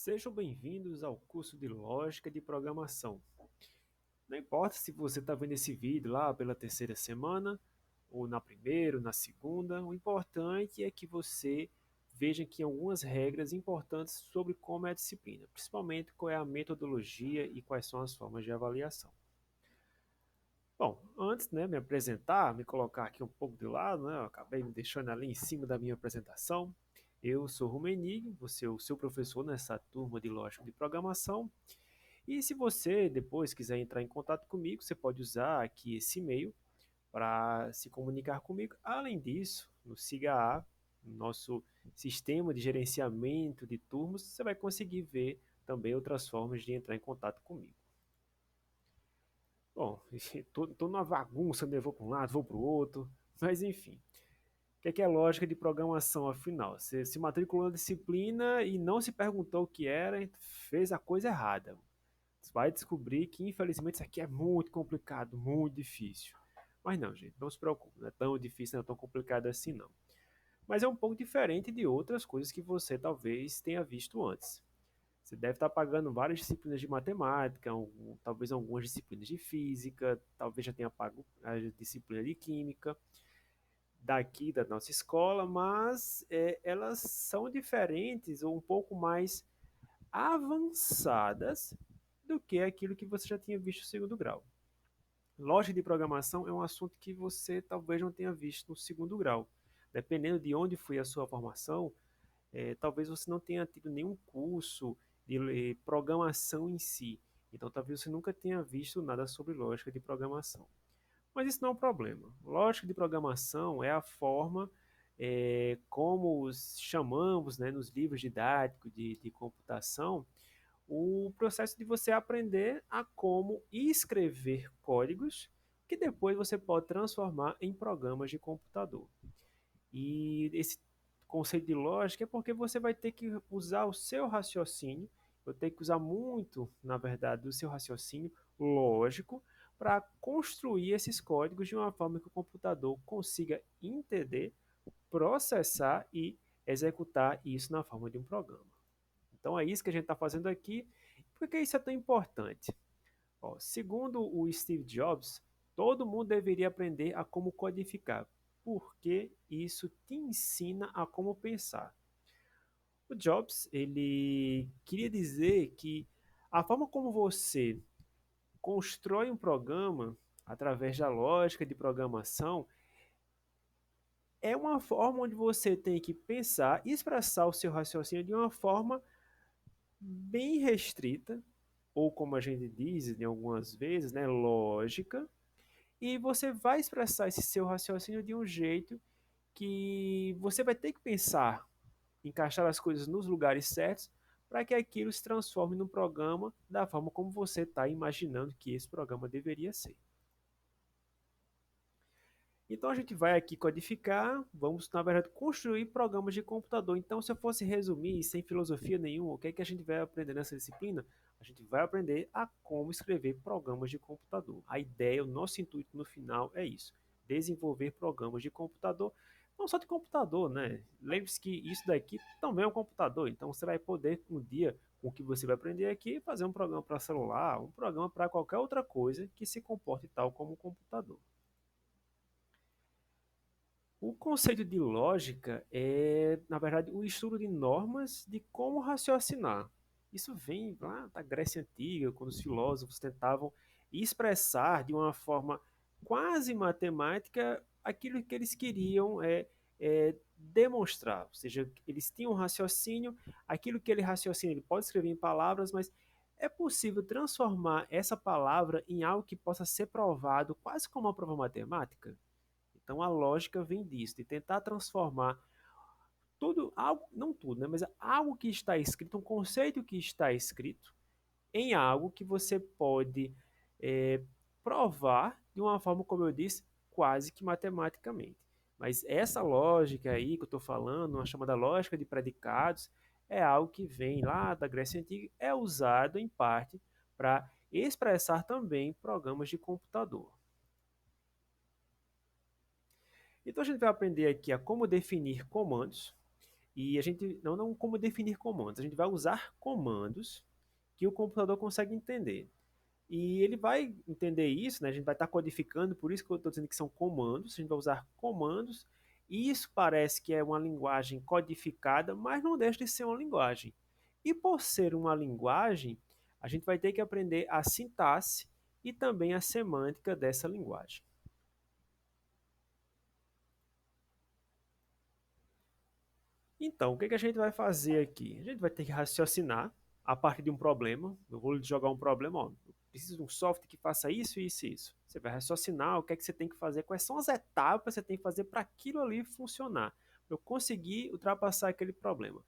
Sejam bem-vindos ao curso de Lógica de Programação. Não importa se você está vendo esse vídeo lá pela terceira semana, ou na primeira, ou na segunda, o importante é que você veja aqui algumas regras importantes sobre como é a disciplina, principalmente qual é a metodologia e quais são as formas de avaliação. Bom, antes de me apresentar, me colocar aqui um pouco de lado, eu acabei me deixando ali em cima da minha apresentação. Eu sou Rumenig, vou ser o seu professor nessa turma de Lógica de Programação. E se você depois quiser entrar em contato comigo, você pode usar aqui esse e-mail para se comunicar comigo. Além disso, no SIGA-A, no nosso sistema de gerenciamento de turmas, você vai conseguir ver também outras formas de entrar em contato comigo. Bom, estou numa bagunça, né? Vou para um lado, vou para o outro, mas enfim. O que é lógica de programação, afinal? Você se matriculou na disciplina e não se perguntou o que era, fez a coisa errada. Você vai descobrir que, infelizmente, isso aqui é muito complicado, muito difícil. Mas não, gente, não se preocupe, não é tão difícil, não é tão complicado assim, não. Mas é um pouco diferente de outras coisas que você talvez tenha visto antes. Você deve estar pagando várias disciplinas de matemática, talvez algumas disciplinas de física, talvez já tenha pago a disciplina de química daqui da nossa escola, mas elas são diferentes ou um pouco mais avançadas do que aquilo que você já tinha visto no segundo grau. Lógica de programação é um assunto que você talvez não tenha visto no segundo grau. Dependendo de onde foi a sua formação, talvez você não tenha tido nenhum curso de programação em si. Então, talvez você nunca tenha visto nada sobre lógica de programação. Mas isso não é um problema. Lógica de programação é a forma como chamamos, né, nos livros didáticos de computação, o processo de você aprender a como escrever códigos que depois você pode transformar em programas de computador. E esse conceito de lógica é porque você vai ter que usar o seu raciocínio, eu tenho que usar muito, na verdade, o seu raciocínio lógico para construir esses códigos de uma forma que o computador consiga entender, processar e executar isso na forma de um programa. Então é isso que a gente está fazendo aqui. Por que isso é tão importante? Ó, segundo o Steve Jobs, todo mundo deveria aprender a como codificar, porque isso te ensina a como pensar. O Jobs, ele queria dizer que a forma como você constrói um programa através da lógica de programação é uma forma onde você tem que pensar e expressar o seu raciocínio de uma forma bem restrita, ou como a gente diz em algumas vezes, né, lógica, e você vai expressar esse seu raciocínio de um jeito que você vai ter que pensar, encaixar as coisas nos lugares certos para que aquilo se transforme num programa da forma como você está imaginando que esse programa deveria ser. Então a gente vai aqui codificar, vamos na verdade construir programas de computador. Então se eu fosse resumir sem filosofia nenhuma, o que é que a gente vai aprender nessa disciplina? A gente vai aprender a como escrever programas de computador. A ideia, o nosso intuito no final é isso: desenvolver programas de computador, não só de computador, né? Lembre-se que isso daqui também é um computador, então você vai poder um dia, com o que você vai aprender aqui, fazer um programa para celular, um programa para qualquer outra coisa que se comporte tal como um computador. O conceito de lógica é, na verdade, o estudo de normas de como raciocinar. Isso vem lá da Grécia Antiga, quando os filósofos tentavam expressar de uma forma quase matemática aquilo que eles queriam demonstrar. Ou seja, eles tinham um raciocínio, aquilo que ele raciocina, ele pode escrever em palavras, mas é possível transformar essa palavra em algo que possa ser provado quase como uma prova matemática? Então a lógica vem disso, de tentar transformar tudo, algo, não tudo, né, mas algo que está escrito, um conceito que está escrito, em algo que você pode é, provar de uma forma, como eu disse, quase que matematicamente. Mas essa lógica aí que eu estou falando, uma chamada lógica de predicados, é algo que vem lá da Grécia Antiga, é usado em parte para expressar também programas de computador. Então a gente vai aprender aqui a como definir comandos. E a gente não como definir comandos, a gente vai usar comandos que o computador consegue entender. E ele vai entender isso, né? A gente vai estar codificando, por isso que eu estou dizendo que são comandos, a gente vai usar comandos, e isso parece que é uma linguagem codificada, mas não deixa de ser uma linguagem. E por ser uma linguagem, a gente vai ter que aprender a sintaxe e também a semântica dessa linguagem. Então, o que a gente vai fazer aqui? A gente vai ter que raciocinar a partir de um problema. Eu vou lhe jogar um problema, ó. Eu preciso de um software que faça isso, isso e isso. Você vai raciocinar o que é que você tem que fazer, quais são as etapas que você tem que fazer para aquilo ali funcionar, para eu conseguir ultrapassar aquele problema.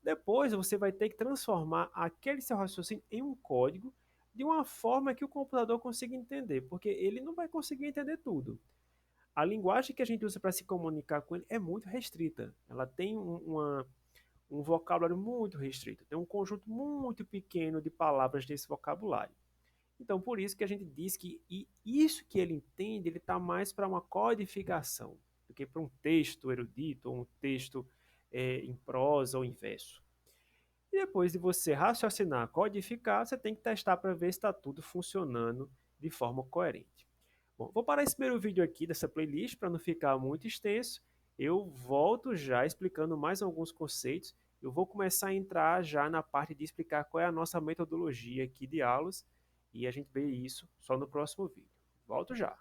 Depois, você vai ter que transformar aquele seu raciocínio em um código de uma forma que o computador consiga entender, porque ele não vai conseguir entender tudo. A linguagem que a gente usa para se comunicar com ele é muito restrita. Ela tem um vocabulário muito restrito, tem um conjunto muito pequeno de palavras desse vocabulário. Então, por isso que a gente diz que isso que ele entende, ele está mais para uma codificação do que para um texto erudito ou um texto em prosa ou em verso. E depois de você raciocinar, codificar, você tem que testar para ver se está tudo funcionando de forma coerente. Bom, vou parar esse primeiro vídeo aqui dessa playlist para não ficar muito extenso. Eu volto já explicando mais alguns conceitos. Eu vou começar a entrar já na parte de explicar qual é a nossa metodologia aqui de aulas e a gente vê isso só no próximo vídeo. Volto já.